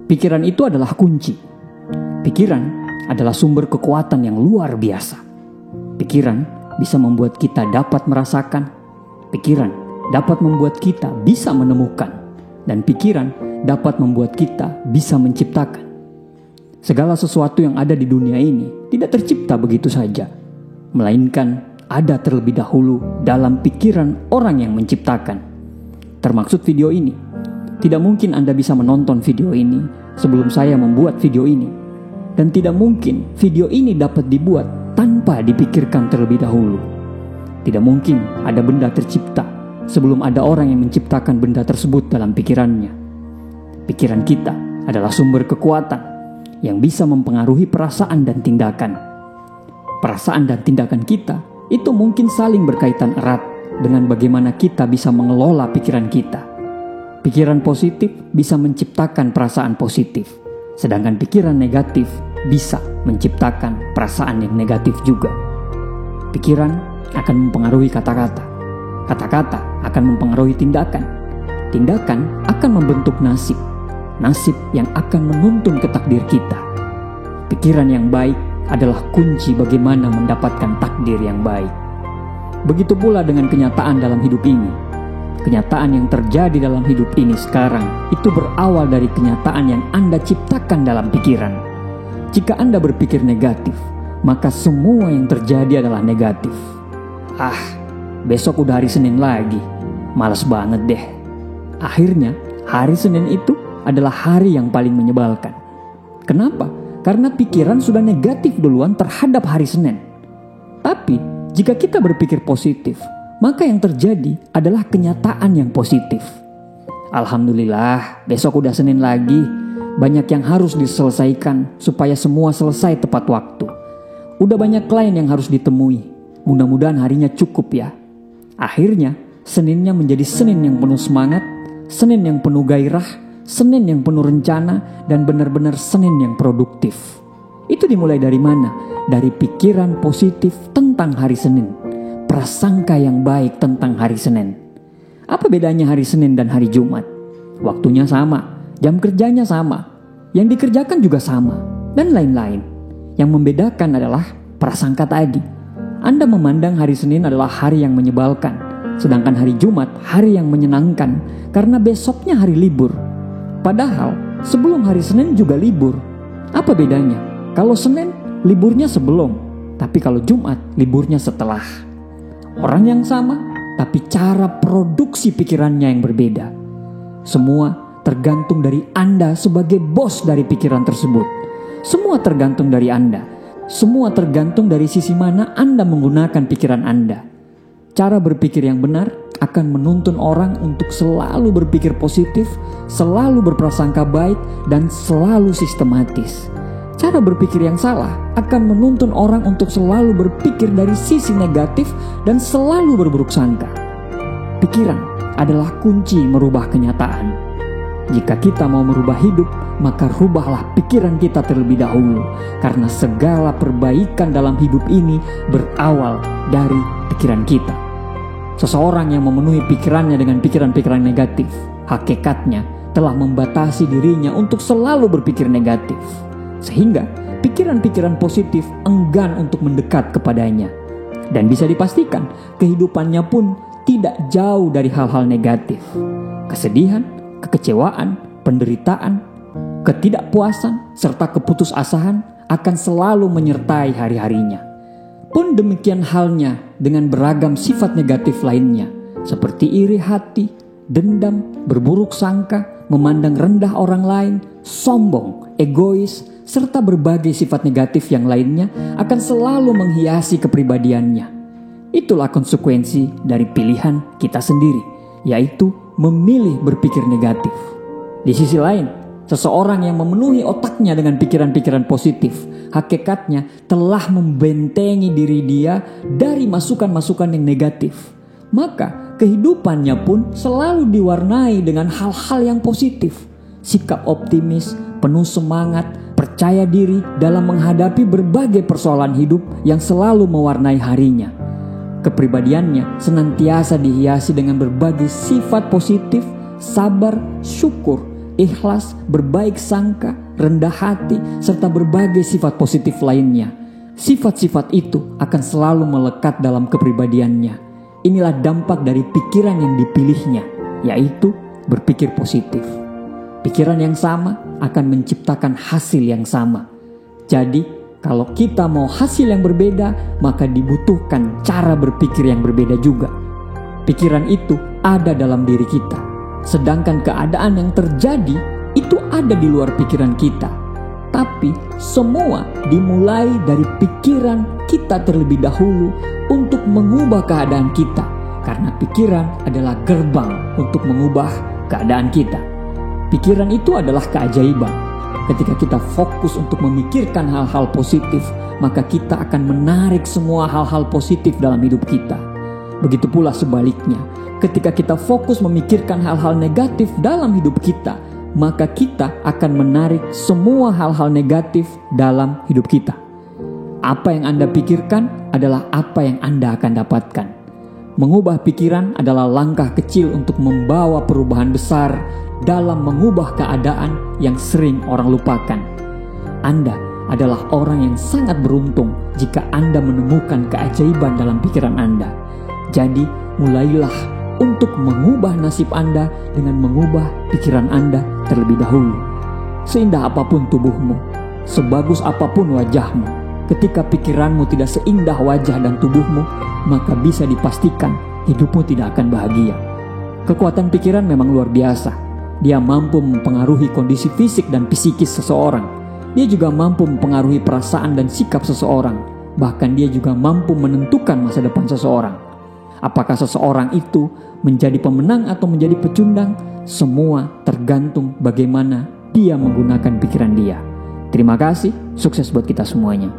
Pikiran itu adalah kunci. Pikiran adalah sumber kekuatan yang luar biasa. Pikiran bisa membuat kita dapat merasakan. Pikiran dapat membuat kita bisa menemukan. Dan pikiran dapat membuat kita bisa menciptakan. Segala sesuatu yang ada di dunia ini tidak tercipta begitu saja, melainkan ada terlebih dahulu dalam pikiran orang yang menciptakan. Termaksud video ini. Tidak mungkin Anda bisa menonton video ini sebelum saya membuat video ini. Dan tidak mungkin video ini dapat dibuat tanpa dipikirkan terlebih dahulu. Tidak mungkin ada benda tercipta sebelum ada orang yang menciptakan benda tersebut dalam pikirannya. Pikiran kita adalah sumber kekuatan yang bisa mempengaruhi perasaan dan tindakan. Perasaan dan tindakan kita itu mungkin saling berkaitan erat dengan bagaimana kita bisa mengelola pikiran kita. Pikiran positif bisa menciptakan perasaan positif, sedangkan pikiran negatif bisa menciptakan perasaan yang negatif juga. Pikiran akan mempengaruhi kata-kata. Kata-kata akan mempengaruhi tindakan. Tindakan akan membentuk nasib. Nasib yang akan menuntun ke takdir kita. Pikiran yang baik adalah kunci bagaimana mendapatkan takdir yang baik. Begitu pula dengan kenyataan dalam hidup ini. Kenyataan yang terjadi dalam hidup ini sekarang itu berawal dari kenyataan yang Anda ciptakan dalam pikiran. Jika Anda berpikir negatif, maka semua yang terjadi adalah negatif. Besok udah hari Senin lagi. Malas banget deh. Akhirnya, hari Senin itu adalah hari yang paling menyebalkan. Kenapa? Karena pikiran sudah negatif duluan terhadap hari Senin. Tapi, jika kita berpikir positif, maka yang terjadi adalah kenyataan yang positif. Alhamdulillah, besok udah Senin lagi. Banyak yang harus diselesaikan supaya semua selesai tepat waktu. Udah banyak klien yang harus ditemui. Mudah-mudahan harinya cukup ya. Akhirnya, Seninnya menjadi Senin yang penuh semangat, Senin yang penuh gairah, Senin yang penuh rencana, dan benar-benar Senin yang produktif. Itu dimulai dari mana? Dari pikiran positif tentang hari Senin. Prasangka yang baik tentang hari Senin. Apa bedanya hari Senin dan hari Jumat? Waktunya sama, jam kerjanya sama, yang dikerjakan juga sama, dan lain-lain. Yang membedakan adalah prasangka tadi. Anda memandang hari Senin adalah hari yang menyebalkan, sedangkan hari Jumat hari yang menyenangkan karena besoknya hari libur. Padahal sebelum hari Senin juga libur. Apa bedanya? Kalau Senin liburnya sebelum, tapi kalau Jumat liburnya setelah. Orang yang sama, tapi cara produksi pikirannya yang berbeda. Semua tergantung dari Anda sebagai bos dari pikiran tersebut. Semua tergantung dari Anda. Semua tergantung dari sisi mana Anda menggunakan pikiran Anda. Cara berpikir yang benar akan menuntun orang untuk selalu berpikir positif, selalu berprasangka baik, dan selalu sistematis. Cara berpikir yang salah akan menuntun orang untuk selalu berpikir dari sisi negatif dan selalu berburuk sangka. Pikiran adalah kunci merubah kenyataan. Jika kita mau merubah hidup, maka rubahlah pikiran kita terlebih dahulu. Karena segala perbaikan dalam hidup ini berawal dari pikiran kita. Seseorang yang memenuhi pikirannya dengan pikiran-pikiran negatif, hakikatnya telah membatasi dirinya untuk selalu berpikir negatif. Sehingga pikiran-pikiran positif enggan untuk mendekat kepadanya. Dan bisa dipastikan kehidupannya pun tidak jauh dari hal-hal negatif. Kesedihan, kekecewaan, penderitaan, ketidakpuasan, serta keputusasaan akan selalu menyertai hari-harinya. Pun demikian halnya dengan beragam sifat negatif lainnya, seperti iri hati, dendam, berburuk sangka, memandang rendah orang lain, sombong, egois, serta berbagai sifat negatif yang lainnya akan selalu menghiasi kepribadiannya. Itulah konsekuensi dari pilihan kita sendiri, yaitu memilih berpikir negatif. Di sisi lain, seseorang yang memenuhi otaknya dengan pikiran-pikiran positif, hakikatnya telah membentengi diri dia dari masukan-masukan yang negatif. Maka kehidupannya pun selalu diwarnai dengan hal-hal yang positif. Sikap optimis, penuh semangat, percaya diri dalam menghadapi berbagai persoalan hidup yang selalu mewarnai harinya. Kepribadiannya senantiasa dihiasi dengan berbagai sifat positif, sabar, syukur, ikhlas, berbaik sangka, rendah hati, serta berbagai sifat positif lainnya. Sifat-sifat itu akan selalu melekat dalam kepribadiannya. Inilah dampak dari pikiran yang dipilihnya, yaitu berpikir positif. Pikiran yang sama akan menciptakan hasil yang sama. Jadi, kalau kita mau hasil yang berbeda, maka dibutuhkan cara berpikir yang berbeda juga. Pikiran itu ada dalam diri kita, sedangkan keadaan yang terjadi itu ada di luar pikiran kita. Tapi semua dimulai dari pikiran kita terlebih dahulu untuk mengubah keadaan kita, karena pikiran adalah gerbang untuk mengubah keadaan kita. Pikiran itu adalah keajaiban. Ketika kita fokus untuk memikirkan hal-hal positif, maka kita akan menarik semua hal-hal positif dalam hidup kita. Begitu pula sebaliknya, ketika kita fokus memikirkan hal-hal negatif dalam hidup kita, maka kita akan menarik semua hal-hal negatif dalam hidup kita. Apa yang Anda pikirkan adalah apa yang Anda akan dapatkan. Mengubah pikiran adalah langkah kecil untuk membawa perubahan besar dalam mengubah keadaan yang sering orang lupakan. Anda adalah orang yang sangat beruntung jika Anda menemukan keajaiban dalam pikiran Anda. Jadi, mulailah untuk mengubah nasib Anda dengan mengubah pikiran Anda terlebih dahulu. Seindah apapun tubuhmu, sebagus apapun wajahmu, ketika pikiranmu tidak seindah wajah dan tubuhmu, maka bisa dipastikan hidupmu tidak akan bahagia. Kekuatan pikiran memang luar biasa. Dia mampu mempengaruhi kondisi fisik dan psikis seseorang. Dia juga mampu mempengaruhi perasaan dan sikap seseorang. Bahkan dia juga mampu menentukan masa depan seseorang. Apakah seseorang itu menjadi pemenang atau menjadi pecundang? Semua tergantung bagaimana dia menggunakan pikiran dia. Terima kasih, sukses buat kita semuanya.